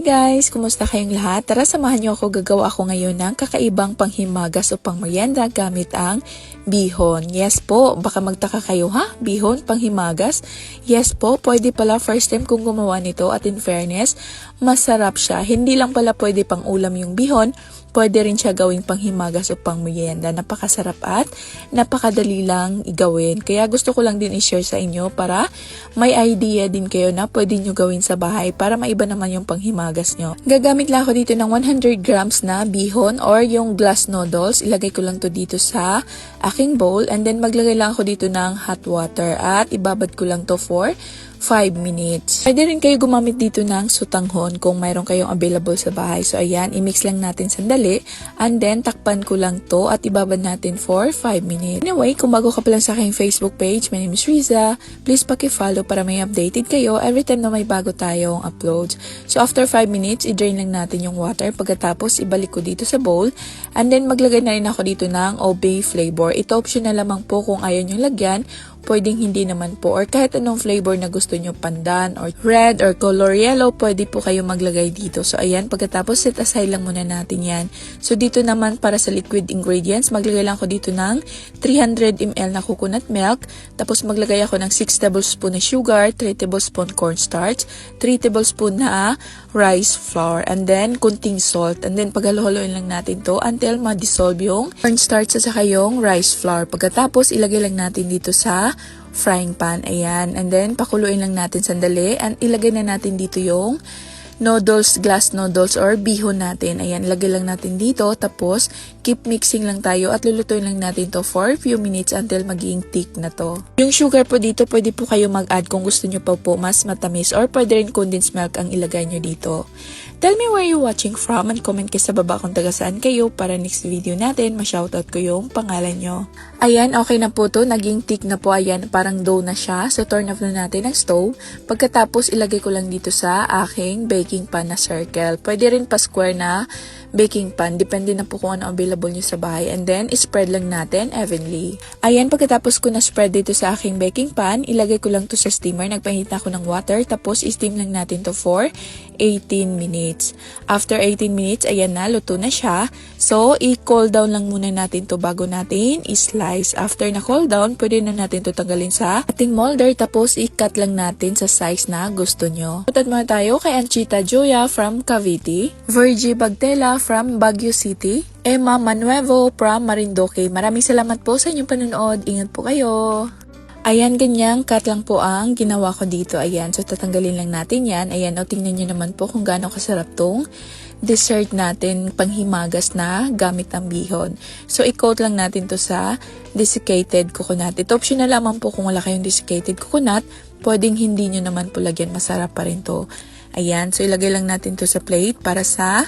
Guys, kumusta kayong lahat? Tara samahan niyo ako, gagawa ako ngayon ng kakaibang panghimagas o pangmerienda gamit ang bihon. Yes po, baka magtaka kayo ha? Bihon, panghimagas? Yes po, pwede pala first time kong gumawa nito at in fairness, masarap siya. Hindi lang pala pwede pang ulam yung bihon, pwede rin siya gawing panghimagas o pangmerienda. Napakasarap at napakadali lang igawin. Kaya gusto ko lang din i-share sa inyo para may idea din kayo na pwede nyo gawin sa bahay para maiba naman yung panghimagas nyo. Gagamit lang ako dito ng 100 grams na bihon or yung glass noodles. Ilagay ko lang to dito sa aking bowl and then maglagay lang ako dito ng hot water at ibabad ko lang to for 5 minutes. Pwede rin kayo gumamit dito ng sutanghon kung mayroon kayong available sa bahay. So ayan, i-mix lang natin sandali and then takpan ko lang to at ibabad natin for 5 minutes. Anyway, kung bago ka pa lang sa aking Facebook page, my name is Riza. Please paki-follow para may updated kayo every time na may bago tayong uploads. So after 5 minutes, i-drain lang natin yung water. Pagkatapos, ibalik ko dito sa bowl and then maglagay na rin ako dito ng OB flavor. Ito optional lamang po kung ayaw nyo lagyan. Pwedeng hindi naman po or kahit anong flavor na gusto nyo, pandan or red or color yellow, pwede po kayo maglagay dito. So ayan, pagkatapos set aside lang muna natin yan. So dito naman para sa liquid ingredients, maglagay lang ako dito ng 300 ml na coconut milk, tapos maglagay ako ng 6 tablespoon na sugar, 3 tablespoon cornstarch, 3 tablespoon na rice flour, and then kunting salt, and then paghalo-haloin lang natin to until ma-dissolve yung cornstarch at saka yung rice flour. Pagkatapos ilagay lang natin dito sa frying pan, ayan, and then pakuluin lang natin sandali and ilagay na natin dito yung noodles, glass noodles or bihon natin. Ayan, ilagay lang natin dito, tapos keep mixing lang tayo at lulutuin lang natin to for few minutes until magiging thick na to. Yung sugar po dito, pwede po kayo mag-add kung gusto nyo pa po mas matamis or pwede rin condensed milk ang ilagay nyo dito. Tell me where you're watching from and comment kayo sa baba kung taga saan kayo para next video natin ma-shoutout ko yung pangalan nyo. Ayan, okay na po to. Naging thick na po. Ayan, parang dough na siya. So, turn off na natin ang stove. Pagkatapos, ilagay ko lang dito sa aking baking pan na circle. Pwede rin pa square na baking pan. Depende na po kung ano available nyo sa bahay. And then, spread lang natin evenly. Ayan, pagkatapos ko na spread dito sa aking baking pan, ilagay ko lang to sa steamer. Nagpainit na ako ng water. Tapos, steam lang natin to for 18 minutes. After 18 minutes, ayan na, luto na siya. So, i-cool down lang muna natin to bago natin i-slice. After na cool down, pwede na natin to tanggalin sa ating molder. Tapos, i-cut lang natin sa size na gusto nyo. Punta muna tayo kay Anchita Joya from Cavite, Virgie Bagtela from Baguio City, Emma Manuevo from Marinduque. Maraming salamat po sa inyong panonood. Ingat po kayo. Ayan, ganyang cut lang po ang ginawa ko dito. Ayan, so tatanggalin lang natin yan. Ayan, o tingnan nyo naman po kung gaano kasarap tong dessert natin, panghimagas na gamit ang bihon. So, i-coat lang natin to sa desiccated coconut. Ito optional lamang po kung wala kayong desiccated coconut. Pwedeng hindi nyo naman po lagyan, masarap pa rin to. Ayan, so ilagay lang natin to sa plate para sa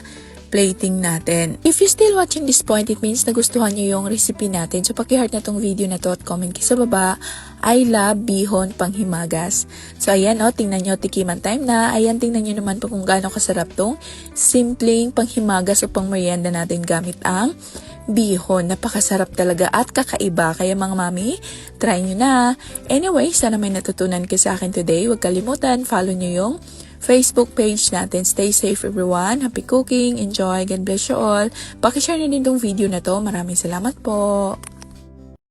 plating natin. If you're still watching this point, it means nagustuhan nyo yung recipe natin. So, paki-heart na tong video na to at comment kayo sa baba. I love bihon panghimagas. So, ayan o, tingnan nyo, tikiman time na. Ayan, tingnan nyo naman po kung gaano kasarap tong simpleng panghimagas o pangmerienda natin gamit ang bihon. Napakasarap talaga at kakaiba. Kaya mga mami, try nyo na. Anyway, sana may natutunan kayo sa akin today. Huwag kalimutan, follow nyo yung Facebook page natin. Stay safe everyone. Happy cooking. Enjoy. God bless you all. Pakishare na din tong video na to. Maraming salamat po.